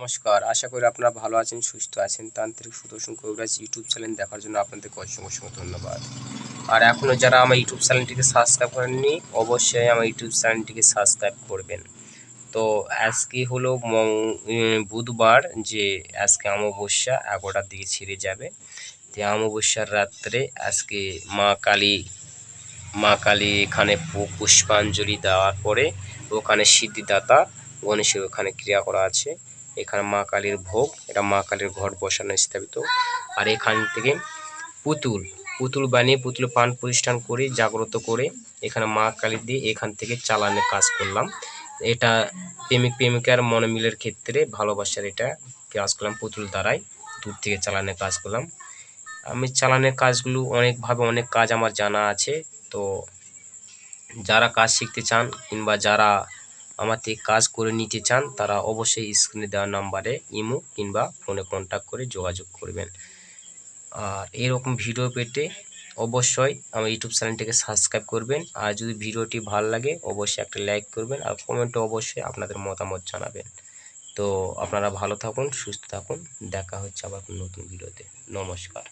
নমস্কার, আশা করি আপনারা ভালো আছেন, সুস্থ আছেন। তান্ত্রিক সুদর্শন কবিরাজ ইউটিউব চ্যানেল দেখার জন্য আপনাদেরকে অসংখ্য ধন্যবাদ। আর এখনও যারা আমার ইউটিউব চ্যানেলটিকে সাবস্ক্রাইব করেননি, অবশ্যই আমার ইউটিউব চ্যানেলটিকে সাবস্ক্রাইব করবেন। তো আজকে হলো বুধবার, যে আজকে অমাবস্যা 11টার দিকে ছেড়ে যাবে। তো অমাবস্যার রাত্রে আজকে মা কালী এখানে পুষ্পাঞ্জলি দেওয়ার পরে ওখানে সিদ্ধিদাতা গণেশের ওখানে ক্রিয়া করা আছে। এখানে মা কালীর ভোগ, এটা মা কালীর ঘট বসানো স্থাপিত। আর এখান থেকে পুতুল বানিয়ে পুতুল পান প্রতিষ্ঠান করে জাগ্রত করে এখানে মা কালী দিয়ে এখান থেকে চালানের কাজ করলাম। এটা প্রেমিক প্রেমিকার মনোমিলের ক্ষেত্রে ভালোবাসার এটা কাজ করলাম, পুতুল দ্বারাই দূর থেকে চালানের কাজ করলাম। আমি চালানের কাজগুলো অনেকভাবে অনেক কাজ আমার জানা আছে। তো যারা কাজ শিখতে চান কিংবা যারা আমার থেকে কাজ করে নিতে চান, তারা অবশ্যই স্ক্রিনে দেওয়া নাম্বারে ইমো কিংবা ফোনে কন্ট্যাক্ট করে যোগাযোগ করবেন। আর এরকম ভিডিও পেতে অবশ্যই আমার ইউটিউব চ্যানেলটিকে সাবস্ক্রাইব করবেন। আর যদি ভিডিওটি ভালো লাগে অবশ্যই একটা লাইক করবেন, আর কমেন্টে অবশ্যই আপনাদের মতামত জানাবেন। তো আপনারা ভালো থাকুন, সুস্থ থাকুন, দেখা হচ্ছে আবার নতুন ভিডিওতে। নমস্কার।